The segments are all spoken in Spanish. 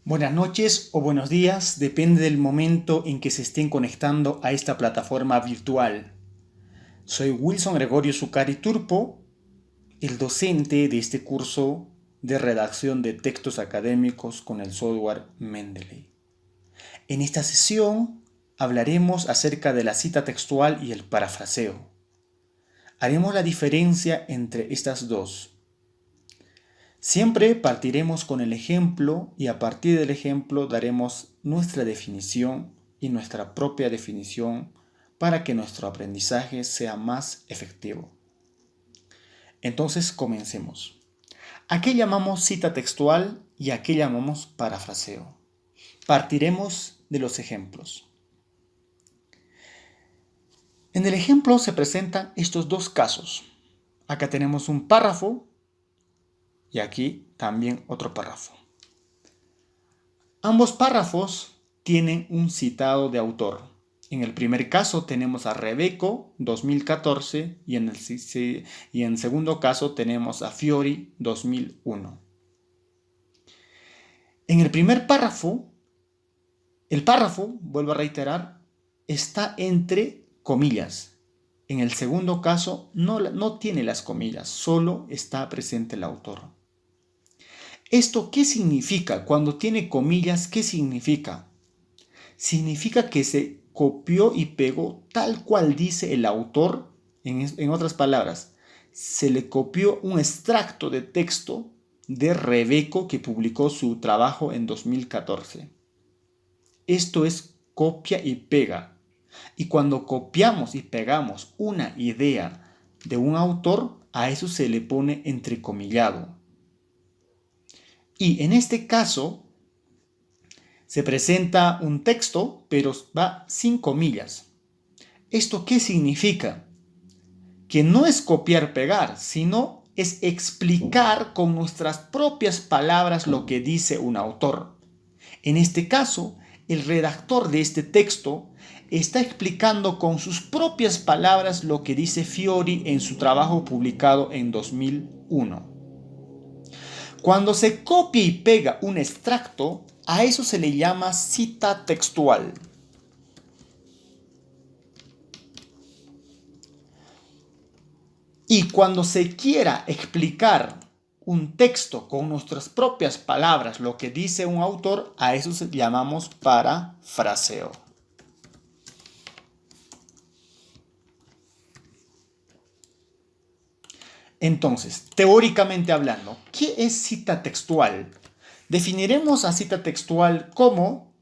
Buenas noches o buenos días, depende del momento en que se estén conectando a esta plataforma virtual. Soy Wilson Gregorio Zucari Turpo, el docente de este curso de redacción de textos académicos con el software Mendeley. En esta sesión hablaremos acerca de la cita textual y el parafraseo. Haremos la diferencia entre estas dos. Siempre partiremos con el ejemplo y a partir del ejemplo daremos nuestra definición y nuestra propia definición para que nuestro aprendizaje sea más efectivo. Entonces comencemos. ¿A qué llamamos cita textual y a qué llamamos parafraseo? Partiremos de los ejemplos. En el ejemplo se presentan estos dos casos. Acá tenemos un párrafo y aquí también otro párrafo. Ambos párrafos tienen un citado de autor. En el primer caso tenemos a Rebeco 2014 y en el segundo caso tenemos a Fiori 2001. En el primer párrafo, el párrafo, vuelvo a reiterar, está entre comillas. En el segundo caso no tiene las comillas, solo está presente el autor. ¿Esto qué significa? Cuando tiene comillas, ¿qué significa? Significa que se copió y pegó tal cual dice el autor. En otras palabras, se le copió un extracto de texto de Rebeco que publicó su trabajo en 2014. Esto es copia y pega. Y cuando copiamos y pegamos una idea de un autor, a eso se le pone entrecomillado. Y en este caso se presenta un texto, pero va sin comillas. ¿Esto qué significa? Que no es copiar-pegar, sino es explicar con nuestras propias palabras lo que dice un autor. En este caso, el redactor de este texto está explicando con sus propias palabras lo que dice Fiori en su trabajo publicado en 2001. Cuando se copia y pega un extracto, a eso se le llama cita textual. Y cuando se quiera explicar un texto con nuestras propias palabras, lo que dice un autor, a eso se llamamos parafraseo. Entonces, teóricamente hablando, ¿qué es cita textual? Definiremos a cita textual como,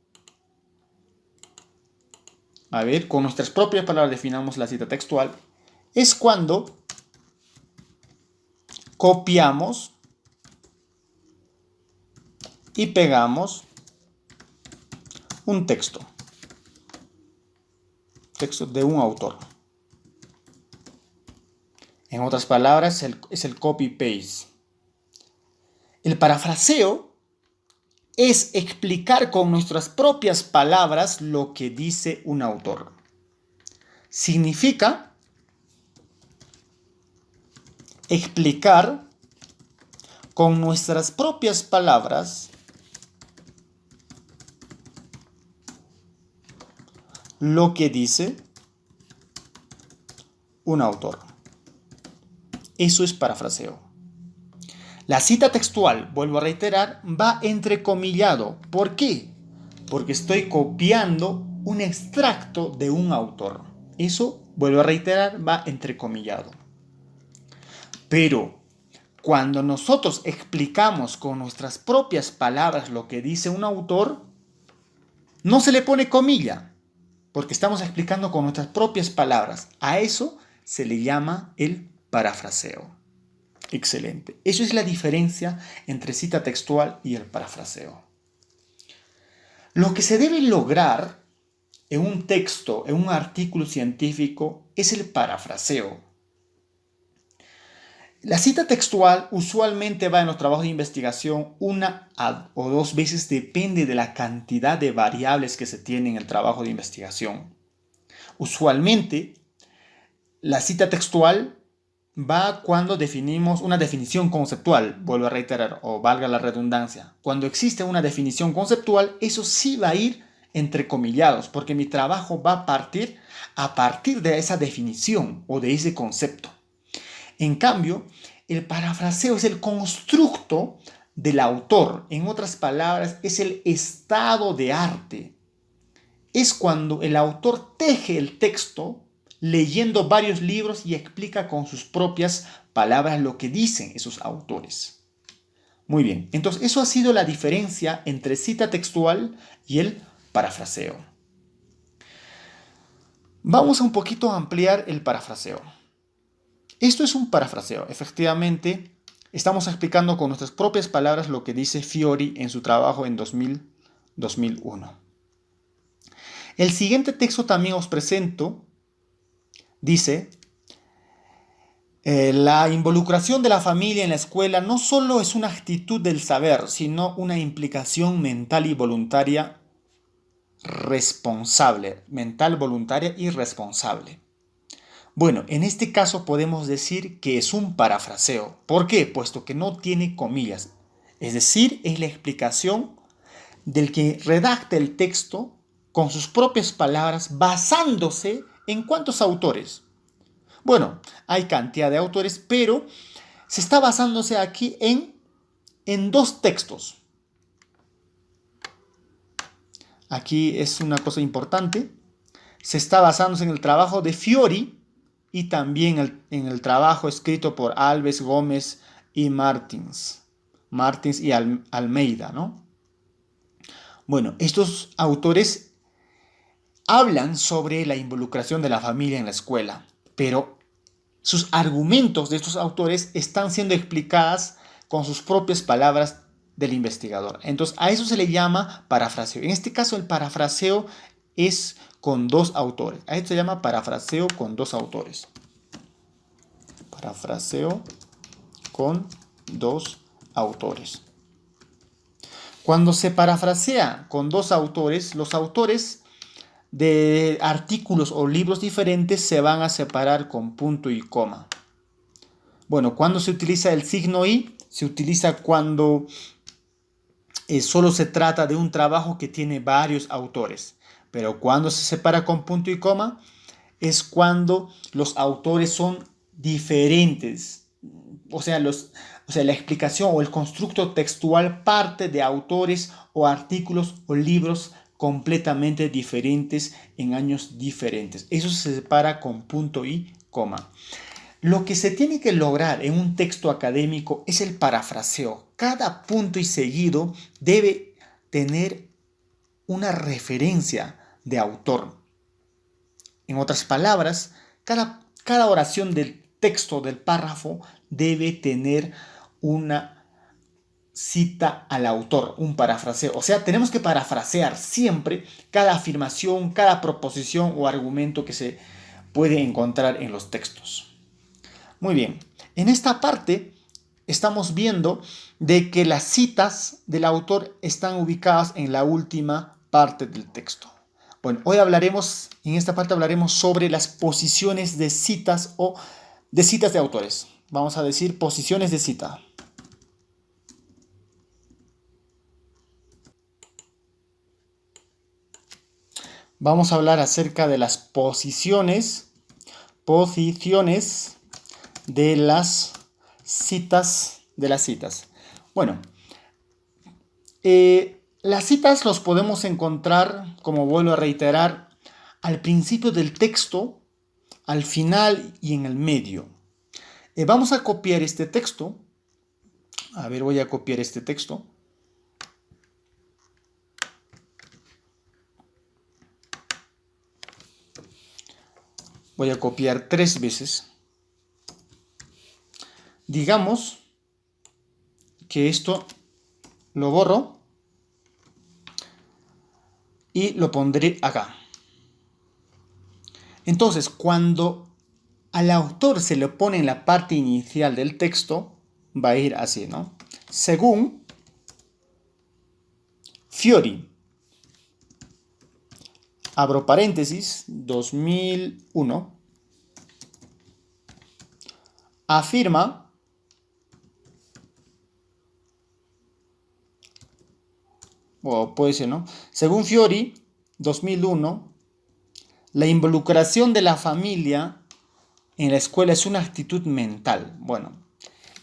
con nuestras propias palabras definamos la cita textual, es cuando copiamos y pegamos un texto de un autor. En otras palabras, es el copy-paste. El parafraseo es explicar con nuestras propias palabras lo que dice un autor. Significa explicar con nuestras propias palabras lo que dice un autor. Eso es parafraseo. La cita textual, vuelvo a reiterar, va entrecomillado. ¿Por qué? Porque estoy copiando un extracto de un autor. Eso, vuelvo a reiterar, va entrecomillado. Pero cuando nosotros explicamos con nuestras propias palabras lo que dice un autor, no se le pone comilla, porque estamos explicando con nuestras propias palabras. A eso se le llama el parafraseo. Excelente. Eso es la diferencia entre cita textual y el parafraseo. Lo que se debe lograr en un texto, en un artículo científico, es el parafraseo. La cita textual usualmente va en los trabajos de investigación una o dos veces, depende de la cantidad de variables que se tiene en el trabajo de investigación. Usualmente, la cita textual va cuando definimos una definición conceptual, vuelvo a reiterar, o valga la redundancia. Cuando existe una definición conceptual, eso sí va a ir entrecomillados, porque mi trabajo va a partir de esa definición o de ese concepto. En cambio, el parafraseo es el constructo del autor. En otras palabras, es el estado de arte. Es cuando el autor teje el texto leyendo varios libros y explica con sus propias palabras lo que dicen esos autores. Muy bien, entonces eso ha sido la diferencia entre cita textual y el parafraseo. Vamos a un poquito ampliar el parafraseo. Esto es un parafraseo. Efectivamente, estamos explicando con nuestras propias palabras lo que dice Fiori en su trabajo en 2001. El siguiente texto también os presento. Dice, la involucración de la familia en la escuela no solo es una actitud del saber, sino una implicación mental y voluntaria responsable. Mental, voluntaria y responsable. Bueno, en este caso podemos decir que es un parafraseo. ¿Por qué? Puesto que no tiene comillas. Es decir, es la explicación del que redacta el texto con sus propias palabras basándose en cuántos autores. Bueno, hay cantidad de autores, pero se está basándose aquí en dos textos. Aquí es una cosa importante. Se está basándose en el trabajo de Fiori y también en el trabajo escrito por Alves, Gómez y Martins y Almeida, ¿no? Bueno, estos autores hablan sobre la involucración de la familia en la escuela, pero sus argumentos de estos autores están siendo explicadas con sus propias palabras del investigador. Entonces, a eso se le llama parafraseo. En este caso, el parafraseo es con dos autores. A esto se llama parafraseo con dos autores. Parafraseo con dos autores. Cuando se parafrasea con dos autores, los autores de artículos o libros diferentes se van a separar con punto y coma. Bueno, cuando se utiliza el signo i, se utiliza cuando solo se trata de un trabajo que tiene varios autores. Pero cuando se separa con punto y coma, es cuando los autores son diferentes. O sea, la explicación o el constructo textual parte de autores o artículos o libros completamente diferentes en años diferentes. Eso se separa con punto y coma. Lo que se tiene que lograr en un texto académico es el parafraseo. Cada punto y seguido debe tener una referencia de autor. En otras palabras, cada oración del texto del párrafo debe tener una cita al autor, un parafraseo. O sea, tenemos que parafrasear siempre cada afirmación, cada proposición o argumento que se puede encontrar en los textos. Muy bien, en esta parte estamos viendo de que las citas del autor están ubicadas en la última parte del texto. Bueno, hoy en esta parte hablaremos sobre las posiciones de citas o de citas de autores. Vamos a decir posiciones de cita. Vamos a hablar acerca de las posiciones de las citas. Bueno, las citas los podemos encontrar, como vuelvo a reiterar, al principio del texto, al final y en el medio. Vamos a copiar este texto. A ver, voy a copiar este texto. Voy a copiar 3 veces. Digamos que esto lo borro y lo pondré acá. Entonces, cuando al autor se le pone en la parte inicial del texto, va a ir así, ¿no? Según Fiori, abro paréntesis, 2001, afirma o puede ser, ¿no? Según Fiori, 2001, la involucración de la familia en la escuela es una actitud mental. Bueno,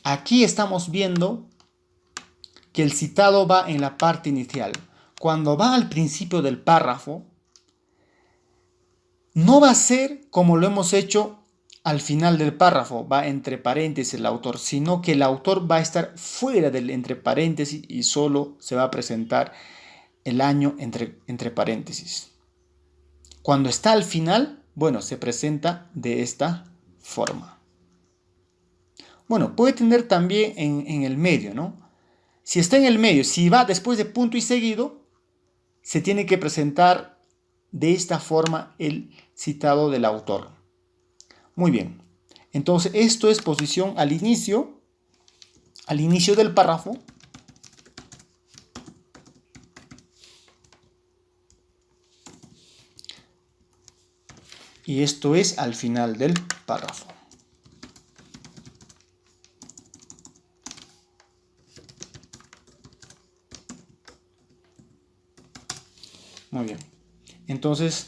aquí estamos viendo que el citado va en la parte inicial. Cuando va al principio del párrafo, no va a ser como lo hemos hecho al final del párrafo, va entre paréntesis el autor, sino que el autor va a estar fuera del entre paréntesis y solo se va a presentar el año entre paréntesis. Cuando está al final, bueno, se presenta de esta forma. Bueno, puede tener también en el medio, ¿no? Si está en el medio, si va después de punto y seguido, se tiene que presentar de esta forma el citado del autor. Muy bien. Entonces, esto es posición al inicio del párrafo. Y esto es al final del párrafo. Muy bien. Entonces,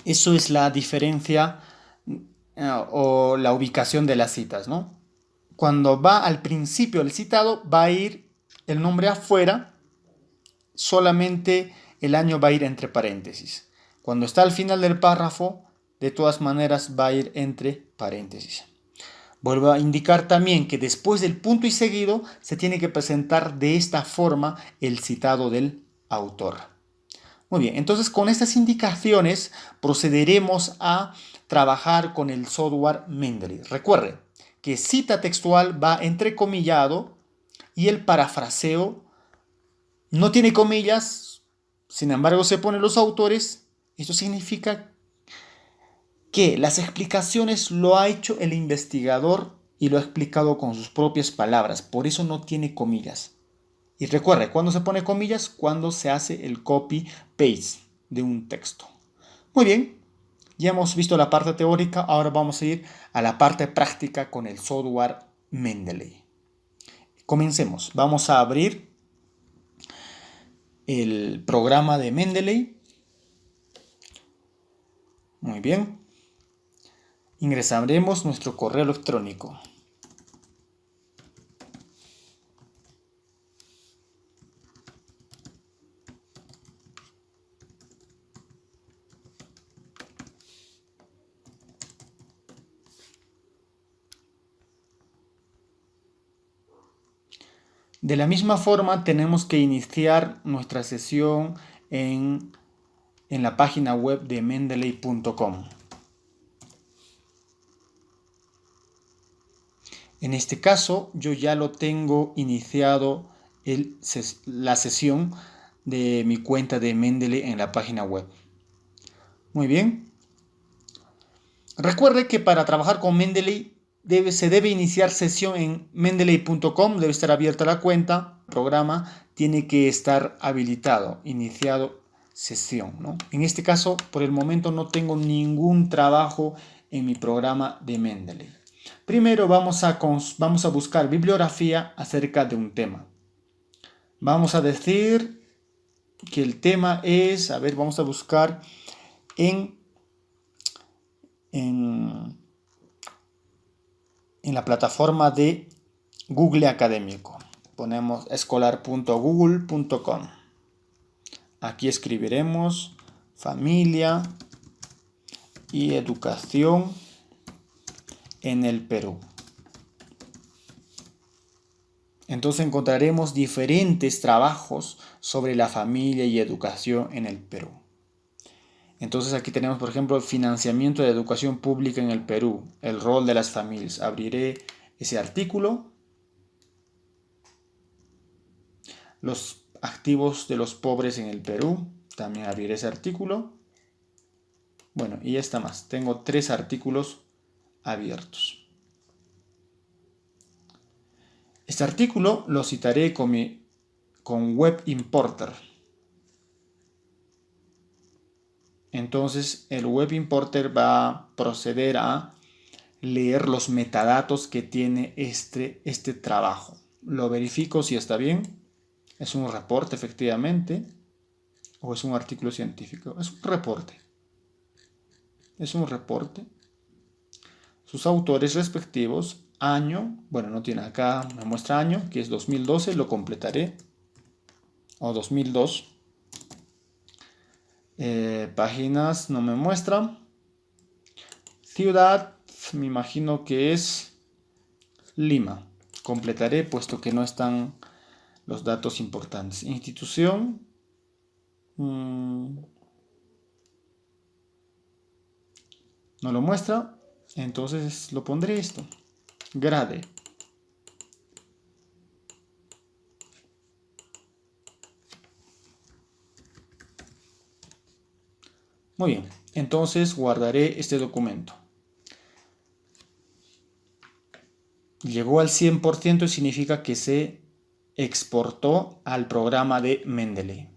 eso es la diferencia o la ubicación de las citas, ¿no? Cuando va al principio del citado, va a ir el nombre afuera, solamente el año va a ir entre paréntesis. Cuando está al final del párrafo, de todas maneras va a ir entre paréntesis. Vuelvo a indicar también que después del punto y seguido se tiene que presentar de esta forma el citado del autor. Muy bien, entonces con estas indicaciones procederemos a trabajar con el software Mendeley. Recuerde que cita textual va entrecomillado y el parafraseo no tiene comillas, sin embargo se ponen los autores. Esto significa que las explicaciones lo ha hecho el investigador y lo ha explicado con sus propias palabras, por eso no tiene comillas. Y recuerde, ¿cuándo se pone comillas? Cuando se hace el copy-paste de un texto. Muy bien, ya hemos visto la parte teórica, ahora vamos a ir a la parte práctica con el software Mendeley. Comencemos, vamos a abrir el programa de Mendeley. Muy bien, ingresaremos nuestro correo electrónico. De la misma forma, tenemos que iniciar nuestra sesión en la página web de mendeley.com. En este caso, yo ya lo tengo iniciado la sesión de mi cuenta de Mendeley en la página web. Muy bien. Recuerde que para trabajar con Mendeley se debe iniciar sesión en mendeley.com, debe estar abierta la cuenta, programa, tiene que estar habilitado, iniciado sesión, ¿no? En este caso, por el momento no tengo ningún trabajo en mi programa de Mendeley. Primero vamos a buscar bibliografía acerca de un tema. Vamos a decir que el tema es, vamos a buscar en la plataforma de Google Académico. Ponemos escolar.google.com. Aquí escribiremos familia y educación en el Perú. Entonces encontraremos diferentes trabajos sobre la familia y educación en el Perú. Entonces aquí tenemos, por ejemplo, el financiamiento de educación pública en el Perú, el rol de las familias. Abriré ese artículo. Los activos de los pobres en el Perú. También abriré ese artículo. Bueno, y ya está más. Tengo 3 artículos abiertos. Este artículo lo citaré con Web Importer. Entonces el Web Importer va a proceder a leer los metadatos que tiene este trabajo. Lo verifico si está bien. Es un reporte efectivamente. ¿O es un artículo científico? Es un reporte. Es un reporte. Sus autores respectivos. Año. Bueno, no tiene acá. Me muestra año, que es 2012. Lo completaré. O 2002. Páginas no me muestra. Ciudad. Me imagino que es Lima. Completaré puesto que no están los datos importantes. Institución. No lo muestra. Entonces lo pondré esto. Grade. Muy bien. Entonces guardaré este documento. Llegó al 100% y significa que se exportó al programa de Mendeley.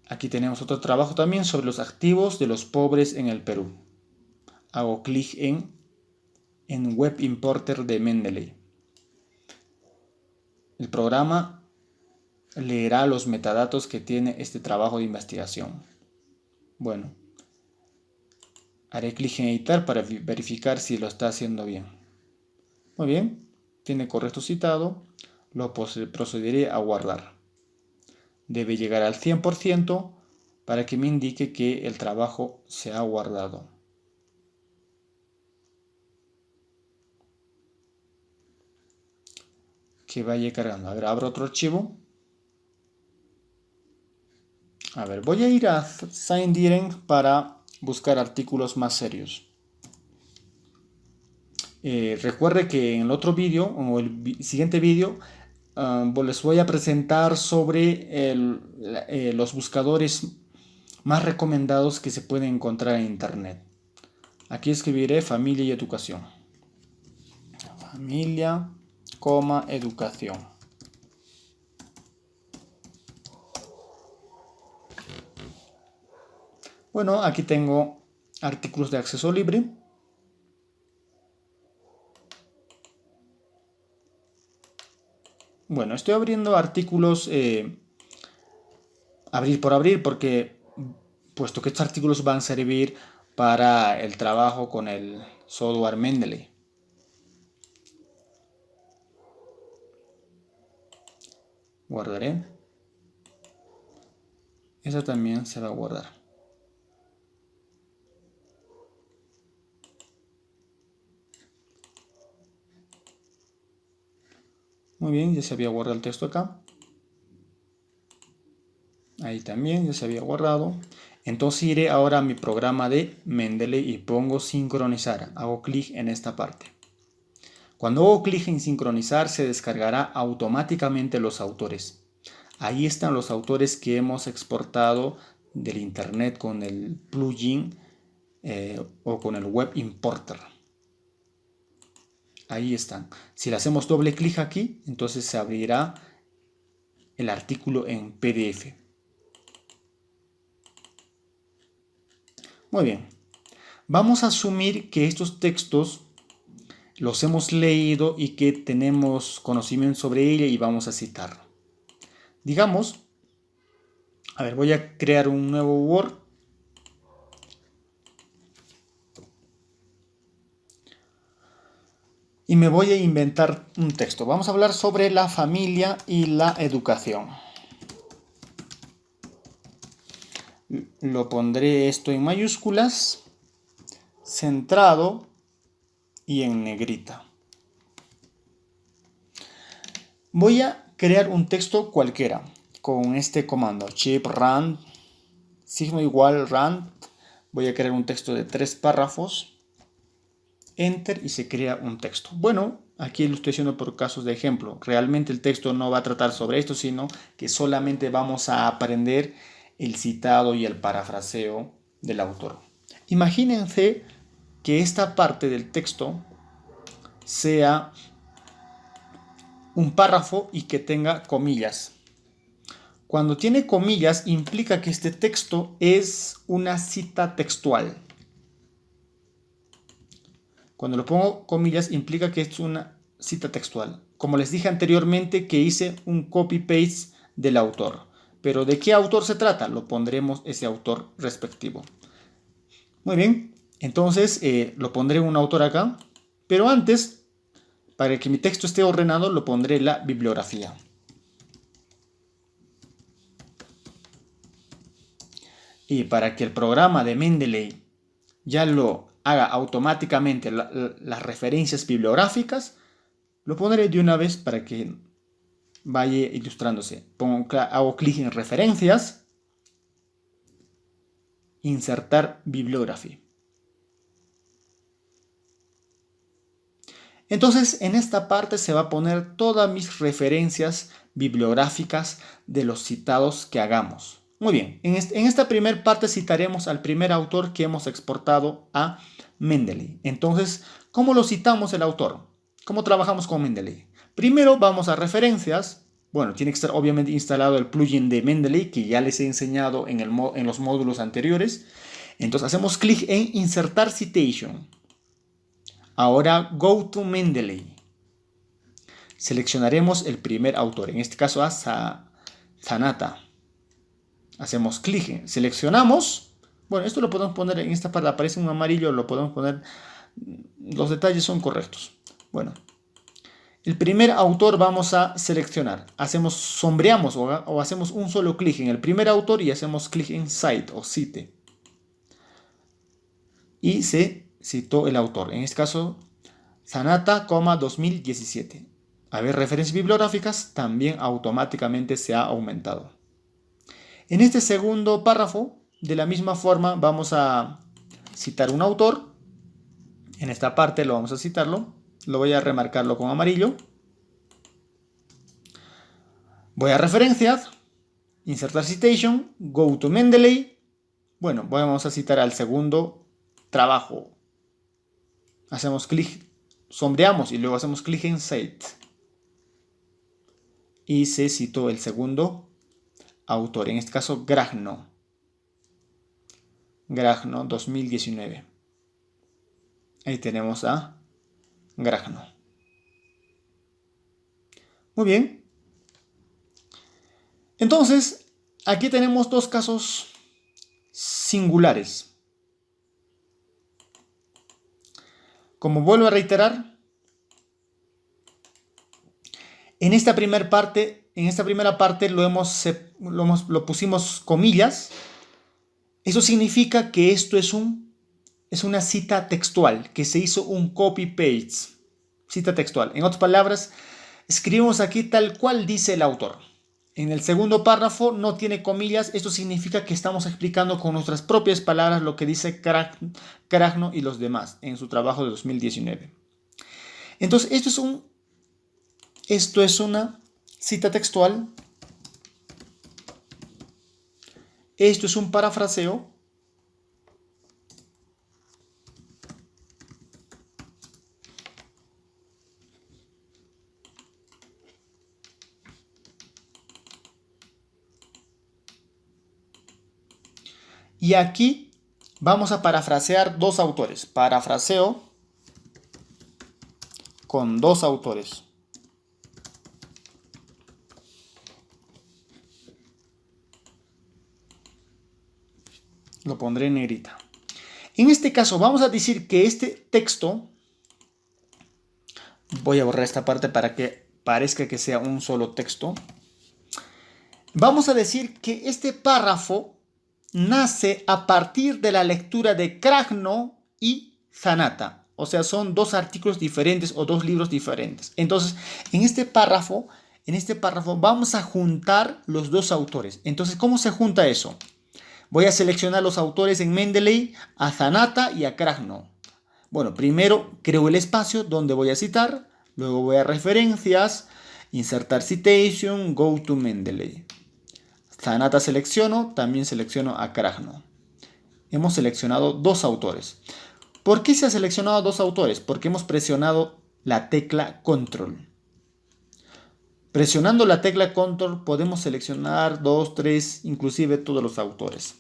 Aquí tenemos otro trabajo también sobre los activos de los pobres en el Perú. Hago clic en Web Importer de Mendeley. El programa leerá los metadatos que tiene este trabajo de investigación. Bueno, haré clic en editar para verificar si lo está haciendo bien. Muy bien, tiene correcto citado. Lo procederé a guardar. Debe llegar al 100% para que me indique que el trabajo se ha guardado. Que vaya cargando. A ver, abro otro archivo. A ver, voy a ir a ScienceDirect para buscar artículos más serios. Recuerde que en el otro vídeo, o el siguiente vídeo, les voy a presentar sobre los buscadores más recomendados que se pueden encontrar en internet. Aquí escribiré familia y educación. Familia, educación. Bueno, aquí tengo artículos de acceso libre. Bueno, estoy abriendo artículos abrir por abrir porque puesto que estos artículos van a servir para el trabajo con el software Mendeley. Guardaré. Esa también se va a guardar. Muy bien, ya se había guardado el texto acá. Ahí también ya se había guardado. Entonces iré ahora a mi programa de Mendeley y pongo sincronizar. Hago clic en esta parte. Cuando hago clic en sincronizar se descargará automáticamente los autores. Ahí están los autores que hemos exportado del internet con el plugin o con el Web Importer. Ahí están. Si le hacemos doble clic aquí, entonces se abrirá el artículo en PDF. Muy bien. Vamos a asumir que estos textos los hemos leído y que tenemos conocimiento sobre ella y vamos a citarlo. Digamos, a ver, voy a crear un nuevo Word. Y me voy a inventar un texto. Vamos a hablar sobre la familia y la educación. Lo pondré esto en mayúsculas, centrado y en negrita. Voy a crear un texto cualquiera con este comando, chip rand, signo igual rand. Voy a crear un texto de 3 párrafos. Enter y se crea un texto. Bueno, aquí lo estoy haciendo por casos de ejemplo. Realmente el texto no va a tratar sobre esto, sino que solamente vamos a aprender el citado y el parafraseo del autor. Imagínense que esta parte del texto sea un párrafo y que tenga comillas. Cuando tiene comillas implica que este texto es una cita textual. Cuando lo pongo comillas implica que es una cita textual. Como les dije anteriormente que hice un copy-paste del autor. Pero ¿de qué autor se trata? Lo pondremos ese autor respectivo. Muy bien, entonces lo pondré un autor acá. Pero antes, para que mi texto esté ordenado, lo pondré la bibliografía. Y para que el programa de Mendeley ya lo haga automáticamente las referencias bibliográficas, lo pondré de una vez para que vaya ilustrándose. Hago clic en referencias, insertar bibliography. Entonces en esta parte se va a poner todas mis referencias bibliográficas de los citados que hagamos. Muy bien, en esta primera parte citaremos al primer autor que hemos exportado a Mendeley. Entonces, ¿cómo lo citamos el autor? ¿Cómo trabajamos con Mendeley? Primero vamos a referencias. Bueno, tiene que estar obviamente instalado el plugin de Mendeley que ya les he enseñado en los módulos anteriores. Entonces hacemos clic en insertar citation. Ahora go to Mendeley. Seleccionaremos el primer autor, en este caso a Zanata. Hacemos clic, seleccionamos. Bueno, esto lo podemos poner en esta parte, aparece un amarillo, lo podemos poner. Los detalles son correctos. Bueno, el primer autor vamos a seleccionar. Sombreamos o hacemos un solo clic en el primer autor y hacemos clic en Cite o Cite. Y se citó el autor. En este caso, Zanata, 2017. A ver, referencias bibliográficas también automáticamente se ha aumentado. En este segundo párrafo, de la misma forma, vamos a citar un autor. En esta parte lo vamos a citarlo. Lo voy a remarcarlo con amarillo. Voy a referencias, insertar citation, go to Mendeley. Bueno, vamos a citar al segundo trabajo. Hacemos clic, sombreamos y luego hacemos clic en Cite. Y se citó el segundo autor, en este caso Grajno. Grajno 2019. Ahí tenemos a Grajno. Muy bien. Entonces, aquí tenemos dos casos singulares. Como vuelvo a reiterar, en esta primera parte lo pusimos comillas. Eso significa que esto es una cita textual, que se hizo un copy-paste. Cita textual. En otras palabras, escribimos aquí tal cual dice el autor. En el segundo párrafo no tiene comillas. Esto significa que estamos explicando con nuestras propias palabras lo que dice Grajno y los demás en su trabajo de 2019. Entonces, esto es una cita textual. Esto es un parafraseo. Y aquí vamos a parafrasear dos autores. Parafraseo con dos autores. Lo pondré en negrita. En este caso vamos a decir que este texto, voy a borrar esta parte para que parezca que sea un solo texto. Vamos a decir que este párrafo nace a partir de la lectura de Grajno y Zanata. O sea, son dos artículos diferentes o dos libros diferentes. Entonces, en este párrafo vamos a juntar los dos autores. Entonces, ¿cómo se junta eso? Voy a seleccionar los autores en Mendeley, a Zanata y a Grajno. Bueno, primero creo el espacio donde voy a citar, luego voy a referencias, insertar citation, go to Mendeley. Zanata selecciono, también selecciono a Grajno. Hemos seleccionado dos autores. ¿Por qué se ha seleccionado dos autores? Porque hemos presionado la tecla Control. Presionando la tecla Control podemos seleccionar 2, 3, inclusive todos los autores.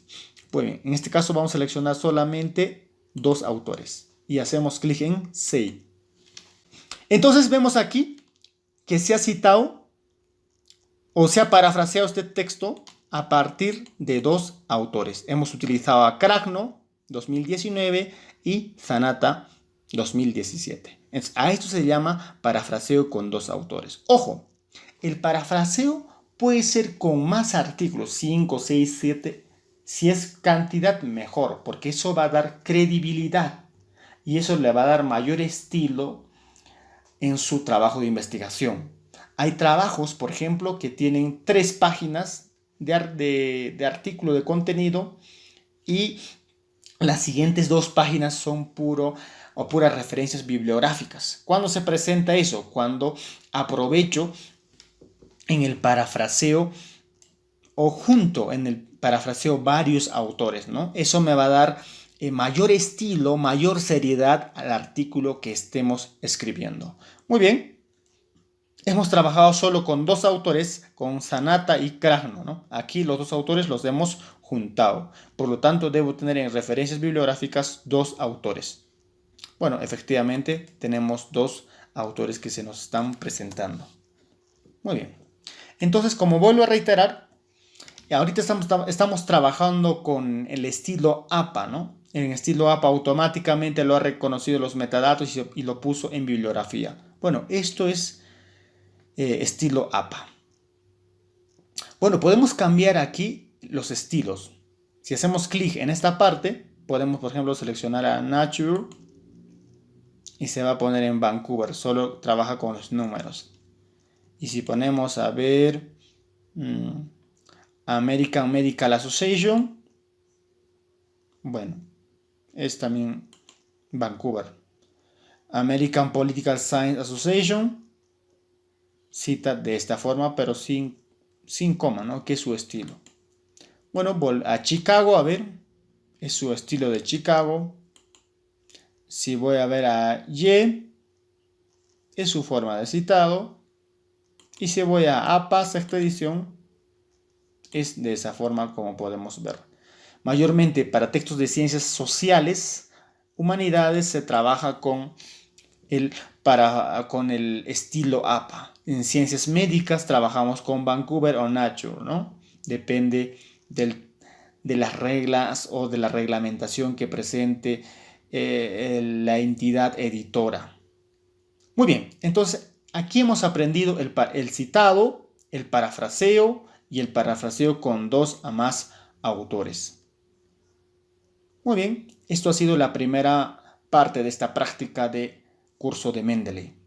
Pues bien, en este caso vamos a seleccionar solamente dos autores. y hacemos clic en Save. Entonces vemos aquí que se ha citado o se ha parafraseado este texto a partir de dos autores. Hemos utilizado a Krajno 2019 y Zanata 2017. Entonces, a esto se llama parafraseo con dos autores. Ojo, el parafraseo puede ser con más artículos, 5, 6, 7. Si es cantidad, mejor, porque eso va a dar credibilidad y eso le va a dar mayor estilo en su trabajo de investigación. Hay trabajos, por ejemplo, que tienen 3 páginas de artículo de contenido y las siguientes 2 páginas son puras referencias bibliográficas. ¿Cuándo se presenta eso? Cuando aprovecho en el parafraseo o junto en el parafraseo varios autores, ¿no? Eso me va a dar mayor estilo, mayor seriedad al artículo que estemos escribiendo. Muy bien. Hemos trabajado solo con 2 autores, con Zanata y Krajno, ¿no? Aquí los 2 autores los hemos juntado. Por lo tanto, debo tener en referencias bibliográficas 2 autores. Bueno, efectivamente, tenemos 2 autores que se nos están presentando. Muy bien. Entonces, como vuelvo a reiterar, ahorita estamos trabajando con el estilo APA, ¿no? En el estilo APA automáticamente lo ha reconocido los metadatos y lo puso en bibliografía. Bueno, esto es estilo APA. Bueno, podemos cambiar aquí los estilos. Si hacemos clic en esta parte, podemos, por ejemplo, seleccionar a Nature y se va a poner en Vancouver. Solo trabaja con los números. Y si ponemos a ver American Medical Association, bueno, es también Vancouver. American Political Science Association cita de esta forma, pero sin coma, ¿no? Que es su estilo. Bueno, a Chicago, a ver, es su estilo de Chicago. Si voy a ver a Y, es su forma de citado. Y si voy a APA, sexta edición, es de esa forma como podemos ver. Mayormente para textos de ciencias sociales, humanidades, se trabaja con el estilo APA. En ciencias médicas trabajamos con Vancouver o Nature, ¿no? Depende de las reglas o de la reglamentación que presente la entidad editora. Muy bien, entonces aquí hemos aprendido el citado, el parafraseo y el parafraseo con 2 a más autores. Muy bien, esto ha sido la primera parte de esta práctica de curso de Mendeley.